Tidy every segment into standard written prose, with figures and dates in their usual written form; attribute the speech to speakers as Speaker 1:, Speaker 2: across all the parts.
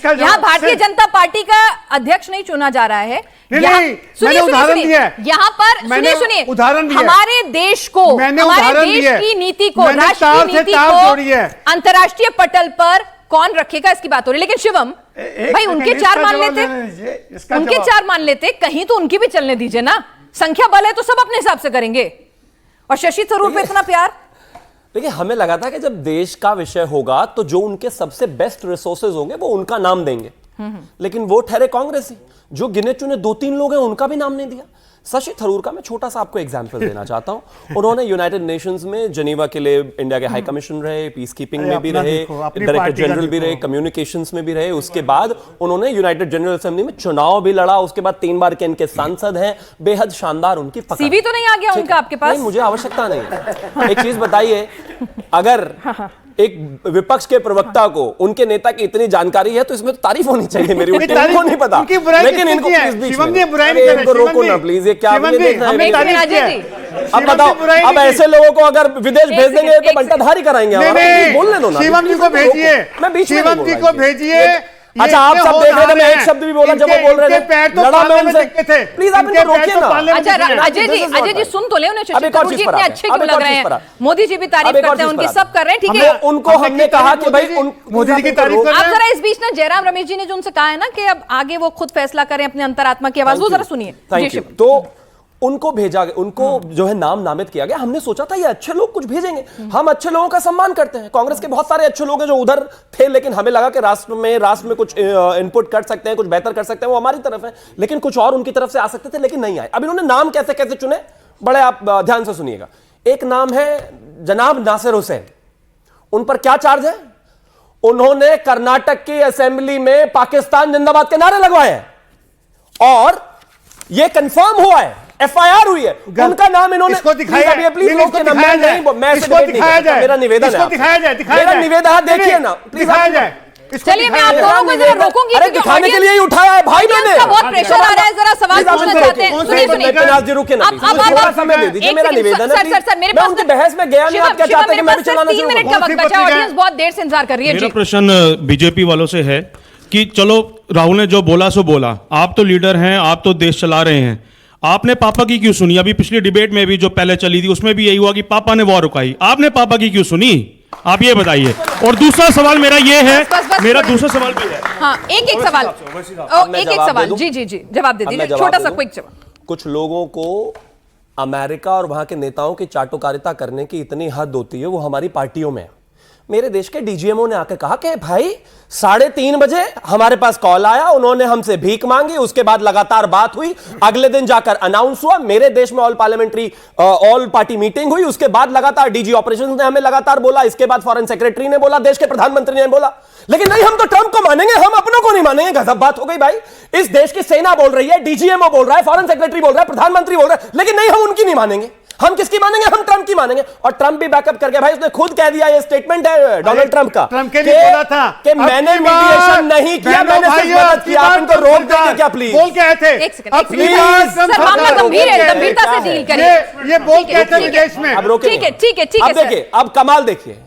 Speaker 1: यहाँ भारतीय जनता पार्टी का अध्यक्ष नहीं चुना जा रहा है।
Speaker 2: मैंने उदाहरण दिया है।
Speaker 1: यहाँ पर सुनिए
Speaker 2: उदाहरण दिया
Speaker 1: हमारे देश को, हमारे देश की नीति को, राष्ट्रीय नीति को अंतर्राष्ट्रीय पटल पर कौन रखेगा इसकी बात हो रही है। लेकिन शिवम भाई उनके चार मान लेते, उनके चार मान लेते, कहीं तो उनकी भी चलने दीजिए ना। संख्या बल है तो सब अपने हिसाब से करेंगे। और शशि थरूर पे इतना प्यार।
Speaker 3: देखिए, हमें लगा था कि जब देश का विषय होगा तो जो उनके सबसे बेस्ट रिसोर्सेज होंगे वो उनका नाम देंगे, लेकिन वो ठहरे कांग्रेसी। जो गिने चुने 2-3 लोग हैं उनका भी नाम नहीं दिया। शशि थरूर का मैं छोटा सा आपको एग्जांपल देना चाहता हूं। उन्होंने यूनाइटेड नेशंस में जेनीवा के लिए इंडिया के हाई कमिशन रहे, पीस कीपिंग में भी रहे, डायरेक्टर जनरल भी रहे, कम्युनिकेशंस में भी रहे। उसके बाद उन्होंने यूनाइटेड जनरल असेंबली में चुनाव भी लड़ा। उसके बाद 3 बार के इनके सांसद हैं। बेहद शानदार उनकी पकड़।
Speaker 1: सीवी तो नहीं आ गया उनका आपके पास?
Speaker 3: नहीं, मुझे आवश्यकता नहीं। एक चीज बताइए, अगर एक विपक्ष के प्रवक्ता को उनके नेता की इतनी जानकारी है तो इसमें तो तारीफ होनी चाहिए मेरी। उनको नहीं पता, लेकिन इनको इनको रोको ना प्लीज। ये क्या अब बताओ, अब ऐसे लोगों को अगर विदेश भेज देंगे तो बंटाधारी कराएंगे। बोलने दो ना,
Speaker 2: शिवम जी को भेजिए,
Speaker 3: मैं बीच में
Speaker 2: शिवम जी को भेजिए।
Speaker 3: अच्छा, आप सब देख रहे थे, मैं एक शब्द भी बोला जब वो बोल रहे थे, लड़ा मैं उनसे। प्लीज आप इनको रोकिए ना।
Speaker 1: अच्छा अजय जी सुन तो ले उन्हें। शशि थरूर जी इतने अच्छे क्यों लग रहे हैं? मोदी जी भी तारीफ करते हैं उनकी, सब कर रहे हैं, ठीक है।
Speaker 3: उनको हमने कहा कि भाई
Speaker 2: मोदी जी की तारीफ कर रहे हैं।
Speaker 1: आप जरा इस बीच ना जयराम रमेश जी ने जो उनसे कहा है ना कि अब आगे वो खुद फैसला करें अपने अंतरात्मा की आवाज, वो जरा सुनिए।
Speaker 3: तो उनको भेजा गया, उनको जो है नाम नामित किया गया। हमने सोचा था ये अच्छे लोग कुछ भेजेंगे, हम अच्छे लोगों का सम्मान करते हैं। कांग्रेस के बहुत सारे अच्छे लोग हैं जो उधर थे, लेकिन हमें लगा कि राष्ट्र में कुछ इनपुट कर सकते हैं, कुछ बेहतर कर सकते हैं, वो हमारी तरफ है। लेकिन कुछ और उनकी तरफ से आ सकते थे, लेकिन नहीं आए। अब इन्होंने नाम कैसे कैसे चुने, बड़े आप ध्यान से सुनिएगा। एक नाम है जनाब नासिर हुसैन। उन पर क्या चार्ज है? उन्होंने कर्नाटक की असेंबली में पाकिस्तान जिंदाबाद के नारे लगवाए हैं और यह कंफर्म हुआ है, FIR हुई है। उनका नाम इन्होंने,
Speaker 2: इसको दिखाया जाए,
Speaker 3: प्लीज लोग के नाम नहीं, मैं
Speaker 2: इसको दिखाया जाए,
Speaker 3: मेरा निवेदन है,
Speaker 2: दिखाया जाए,
Speaker 3: मेरा निवेदन है, देखिए ना,
Speaker 2: दिखाया जाए।
Speaker 1: चलिए मैं आप दोनों को जरा रोकूंगी।
Speaker 3: अरे दिखाने के लिए ही उठाया है भाई मैंने।
Speaker 1: बहुत प्रेशर आ रहा है, जरा सवाल पूछना चाहते हैं। सुनिए
Speaker 3: रुके ना, थोड़ा समय दे दीजिए, मेरा निवेदन है।
Speaker 1: सर मेरे पास
Speaker 3: उनकी बहस में गया नहीं। आप क्या चाहते हैं कि मैं भी चलाना शुरू करूं?
Speaker 1: 3 मिनट का वक्त बचा, ऑडियंस बहुत देर से इंतजार कर रही है।
Speaker 4: मेरा प्रश्न बीजेपी वालों से है कि चलो राहुल ने जो बोला सो बोला, आप तो लीडर हैं, आप तो देश चला रहे हैं, आपने पापा की क्यों सुनी? अभी पिछली डिबेट में भी जो पहले चली थी उसमें भी यही हुआ कि पापा ने वॉर रुकाई, आपने पापा की क्यों सुनी? आप ये बताइए। और दूसरा सवाल मेरा ये है, मेरा दूसरा सवाल भी है।
Speaker 1: हाँ, एक सवाल, एक सवाल। जी जवाब दे दीजिए, छोटा सा क्विक जवाब।
Speaker 3: कुछ लोगों को अमेरिका और वहां के नेताओं की चाटुकारिता करने की इतनी हद होती है, वो हमारी पार्टियों में है। मेरे देश के डीजीएमओ ने आकर कहा कि भाई 3:30 बजे हमारे पास कॉल आया, उन्होंने हमसे भीख मांगी, उसके बाद लगातार बात हुई, अगले दिन जाकर अनाउंस हुआ, मेरे देश में ऑल पार्टी मीटिंग हुई, उसके बाद लगातार डीजी ऑपरेशंस ने हमें लगातार बोला, इसके बाद फॉरेन सेक्रेटरी ने बोला, देश के प्रधानमंत्री ने बोला। लेकिन नहीं, हम तो ट्रंप को मानेंगे, हम अपनों को नहीं मानेंगे। गजब बात हो गई भाई। इस देश की सेना बोल रही है, डीजीएमओ बोल रहा है, फॉरेन सेक्रेटरी बोल रहा है, प्रधानमंत्री बोल रहा है, लेकिन नहीं, हम उनकी नहीं मानेंगे। हम किसकी मानेंगे? हम ट्रंप की मानेंगे। और ट्रंप भी बैकअप कर गया भाई, उसने खुद कह दिया, ये स्टेटमेंट है डोनाल्ड ट्रंप का,
Speaker 2: ट्रंप के लिए बोला था
Speaker 3: कि मैंने मीडिएशन नहीं किया, मैंने सिर्फ मदद किया। आप इनको रोक देंगे क्या प्लीज?
Speaker 2: बोल के आए थे।
Speaker 1: एक सेकंड, सर मामला गंभीर है, गंभीरता से डील करिए।
Speaker 2: ये बोल के थे विदेश में।
Speaker 3: अब रोके, ठीक है। अब देखिए, अब कमाल देखिए,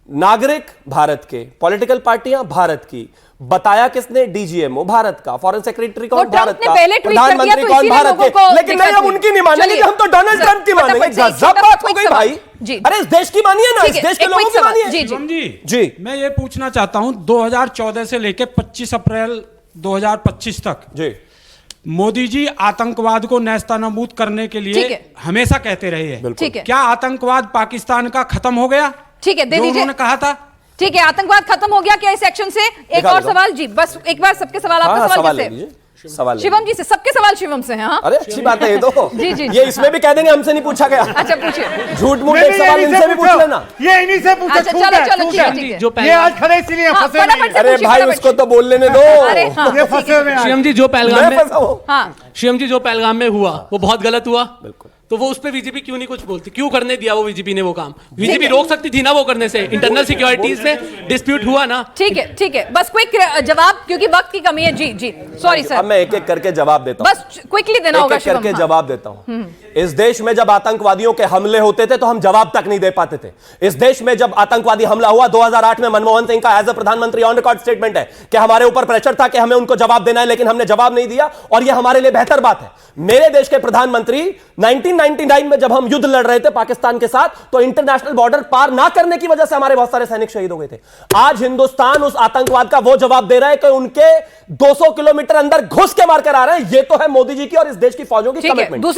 Speaker 3: नागरिक भारत के, पॉलिटिकल पार्टियां भारत की, बताया किसने? डीजीएमओ भारत का, फॉरेन सेक्रेटरी कौन? भारत का, प्रधानमंत्री कौन? भारत के। लेकिन नहीं, हम उनकी नहीं मानेंगे, हम तो डोनाल्ड ट्रंप की मानेंगे। गजब बात हो गई भाई। अरे इस देश की मानिए ना, इस देश के लोगों की मानिए।
Speaker 5: जी मैं ये पूछना चाहता हूं, 2014 से लेकर 25 अप्रैल 2025 तक
Speaker 3: जी
Speaker 5: मोदी जी आतंकवाद को नेस्तनाबूद करने के लिए हमेशा कहते रहे हैं। क्या आतंकवाद पाकिस्तान का खत्म हो गया?
Speaker 1: ठीक है, दे दीजिए।
Speaker 5: उन्होंने कहा था
Speaker 1: ठीक है, आतंकवाद खत्म हो गया क्या इस एक्शन से? एक और सवाल जी, बस एक बार सबके सवाल आपका सवाल कैसे?
Speaker 3: सवाल
Speaker 1: शिवम जी से, सबके सवाल शिवम से हैं। हाँ,
Speaker 3: अरे अच्छी बात है ये तो।
Speaker 1: जी
Speaker 3: ये इसमें भी कह देंगे हमसे नहीं पूछा गया।
Speaker 1: अच्छा पूछिए,
Speaker 3: झूठ मूठ एक सवाल इनसे भी पूछ लेना।
Speaker 2: ये इन्हीं से पूछो।
Speaker 1: अच्छा चलो ठीक है।
Speaker 2: ये आज खड़े इसलिए फंसे नहीं।
Speaker 3: अरे भाई उसको तो बोल लेने दो,
Speaker 2: ये फंसे हुए हैं।
Speaker 6: शिवम जी जो पहलगाम में हुआ वो बहुत गलत हुआ।
Speaker 3: बिल्कुल।
Speaker 6: तो वो उस पे बीजेपी क्यों नहीं कुछ बोलती, क्यों करने दिया वो बीजेपी ने वो काम? बीजेपी रोक सकती थी ना वो करने से, इंटरनल सिक्योरिटीज में डिस्प्यूट हुआ ना।
Speaker 1: ठीक है, बस क्विक जवाब, क्योंकि वक्त की कमी है। जी सॉरी सर,
Speaker 3: अब मैं एक एक करके जवाब देता हूं,
Speaker 1: बस क्विकली देना होगा।
Speaker 3: एक एक करके जवाब देता हूं। इस देश में जब आतंकवादियों के हमले होते थे तो हम जवाब तक नहीं दे पाते थे। इस देश में जब आतंकवादी हमला हुआ 2008 में, मनमोहन सिंह का एज ए प्रधानमंत्री ऑन रिकॉर्ड स्टेटमेंट है कि हमारे ऊपर प्रेशर था कि हमें उनको जवाब देना है, लेकिन हमने जवाब नहीं दिया, और यह हमारे लिए बेहतर बात है। मेरे देश के प्रधानमंत्री 1999 में जब हम युद्ध लड़ रहे थे पाकिस्तान के साथ, तो इंटरनेशनल बॉर्डर पार ना करने की वजह से हमारे बहुत सारे सैनिक शहीद हो गए थे। आज हिंदुस्तान उस आतंकवाद का वो जवाब दे रहा है कि उनके 200 किलोमीटर अंदर घुस के मारकर आ रहे हैं। ये तो है मोदी जी की और इस देश की फौजों की कमिटमेंट।